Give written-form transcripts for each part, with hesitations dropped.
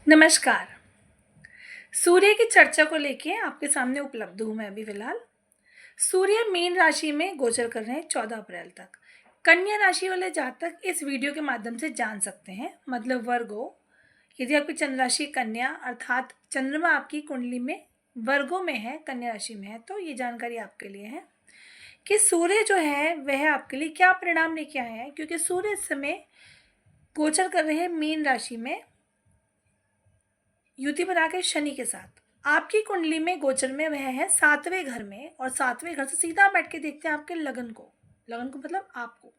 नमस्कार। सूर्य की चर्चा को लेके आपके सामने उपलब्ध हूँ मैं अभी फ़िलहाल। सूर्य मीन राशि में गोचर कर रहे हैं 14 अप्रैल तक। कन्या राशि वाले जातक इस वीडियो के माध्यम से जान सकते हैं, मतलब वर्गो, यदि आपकी चंद्र राशि कन्या अर्थात चंद्रमा आपकी कुंडली में वर्गों में है, कन्या राशि में है, तो ये जानकारी आपके लिए है कि सूर्य जो है वह आपके लिए क्या परिणाम लेके आए हैं, क्योंकि सूर्य इस समय गोचर कर रहे हैं मीन राशि में युति बना के शनि के साथ। आपकी कुंडली में गोचर में वह है 7वें घर में, और 7वें घर से सीधा बैठ के देखते हैं आपके लगन को मतलब आपको,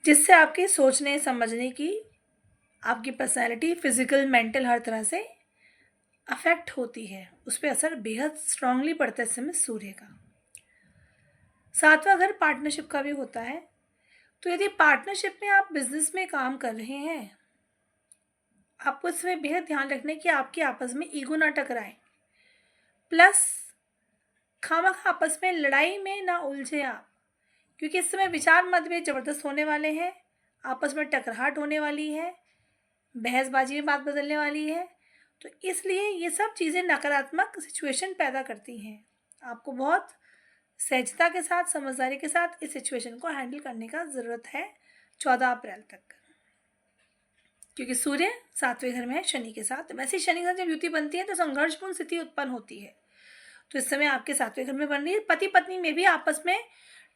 जिससे आपके सोचने समझने की, आपकी पर्सनैलिटी फिजिकल मेंटल हर तरह से अफेक्ट होती है, उस पर असर बेहद स्ट्रांगली पड़ता है इस समय सूर्य का। 7वां घर पार्टनरशिप का भी होता है, तो यदि पार्टनरशिप में आप बिजनेस में काम कर रहे हैं, आपको इसमें बेहद ध्यान रखना है कि आपकी आपस में ईगो ना टकराए, प्लस खामखा आपस में लड़ाई में ना उलझे आप, क्योंकि इस समय विचार मतभेद जबरदस्त होने वाले हैं, आपस में टकराहट होने वाली है, बहसबाजी में बात बदलने वाली है। तो इसलिए ये सब चीज़ें नकारात्मक सिचुएशन पैदा करती हैं। आपको बहुत सहजता के साथ, समझदारी के साथ इस सिचुएशन को हैंडल करने का ज़रूरत है 14 अप्रैल तक, क्योंकि सूर्य 7वें घर में है शनि के साथ। वैसे शनि के साथ जब युति बनती है तो संघर्षपूर्ण स्थिति उत्पन्न होती है, तो इस समय आपके 7वें घर में बन रही है। पति पत्नी में भी आपस में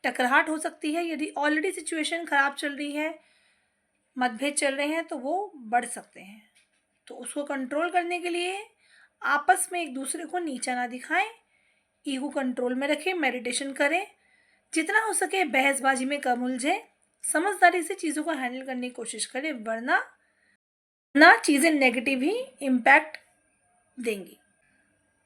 टकराहट हो सकती है, यदि ऑलरेडी सिचुएशन खराब चल रही है, मतभेद चल रहे हैं, तो वो बढ़ सकते हैं। तो उसको कंट्रोल करने के लिए आपस में एक दूसरे को नीचा ना दिखाएं, ईगो कंट्रोल में रखें, मेडिटेशन करें, जितना हो सके बहसबाजी में कम उलझे, समझदारी से चीज़ों को हैंडल करने की कोशिश करें, वरना चीज़ें नेगेटिव ही इम्पैक्ट देंगी।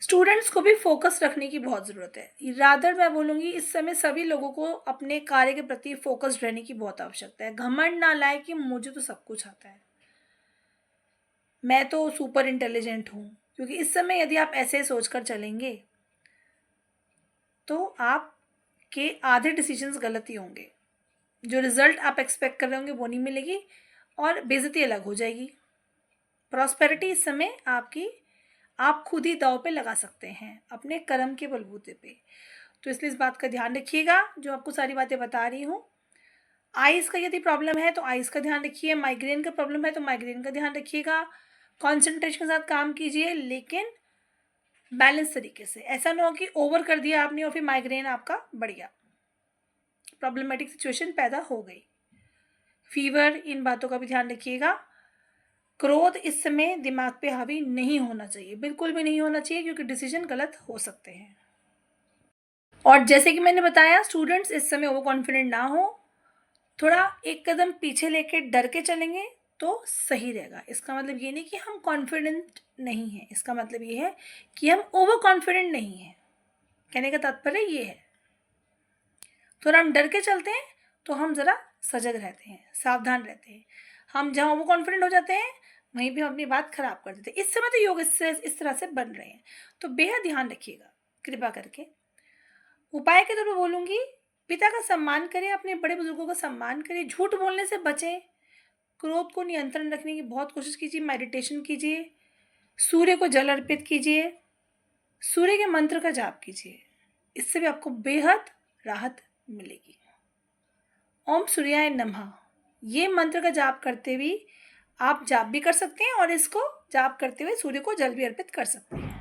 स्टूडेंट्स को भी फोकस रखने की बहुत ज़रूरत है। रादर मैं बोलूँगी इस समय सभी लोगों को अपने कार्य के प्रति फोकस्ड रहने की बहुत आवश्यकता है। घमंड ना लाए कि मुझे तो सब कुछ आता है, मैं तो सुपर इंटेलिजेंट हूँ, क्योंकि इस समय यदि आप ऐसे सोचकर चलेंगे तो आपके आधे डिसीजंस गलत ही होंगे। जो रिजल्ट आप एक्सपेक्ट कर रहे होंगे वो नहीं मिलेगी, और बेइज्जती अलग हो जाएगी। प्रॉस्पेरिटी इस समय आपकी, आप खुद ही दांव पे लगा सकते हैं अपने कर्म के बलबूते पे। तो इसलिए इस बात का ध्यान रखिएगा, जो आपको सारी बातें बता रही हूँ। आइज़ का यदि प्रॉब्लम है तो आइज़ का ध्यान रखिए, माइग्रेन का प्रॉब्लम है तो माइग्रेन का ध्यान रखिएगा। कॉन्सेंट्रेशन के साथ काम कीजिए, लेकिन बैलेंस तरीके से। ऐसा ना हो कि ओवर कर दिया आपने और फिर माइग्रेन आपका बढ़ गया, प्रॉब्लमेटिक सिचुएशन पैदा हो गई। फीवर, इन बातों का भी ध्यान रखिएगा। क्रोध इस समय दिमाग पे हावी नहीं होना चाहिए, बिल्कुल भी नहीं होना चाहिए, क्योंकि डिसीजन गलत हो सकते हैं। और जैसे कि मैंने बताया, स्टूडेंट्स इस समय ओवर कॉन्फिडेंट ना हो, थोड़ा एक कदम पीछे लेके डर के चलेंगे तो सही रहेगा। इसका मतलब ये नहीं कि हम कॉन्फिडेंट नहीं हैं, इसका मतलब ये है कि हम ओवर कॉन्फिडेंट नहीं हैं। कहने का तात्पर्य ये है, थोड़ा हम डर के चलते हैं तो हम ज़रा सजग रहते हैं, सावधान रहते हैं। हम जहाँ ओवर कॉन्फिडेंट हो जाते हैं वहीं पे हम अपनी बात खराब कर देते हैं। इस समय तो योग इस तरह से बन रहे हैं, तो बेहद ध्यान रखिएगा कृपा करके। उपाय के तौर पर बोलूँगी, पिता का सम्मान करें, अपने बड़े बुजुर्गों का सम्मान करें, झूठ बोलने से बचें, क्रोध को नियंत्रण रखने की बहुत कोशिश कीजिए, मेडिटेशन कीजिए, सूर्य को जल अर्पित कीजिए, सूर्य के मंत्र का जाप कीजिए, इससे भी आपको बेहद राहत मिलेगी। ओम सूर्याय नमः, ये मंत्र का जाप करते हुए आप जाप भी कर सकते हैं, और इसको जाप करते हुए सूर्य को जल भी अर्पित कर सकते हैं।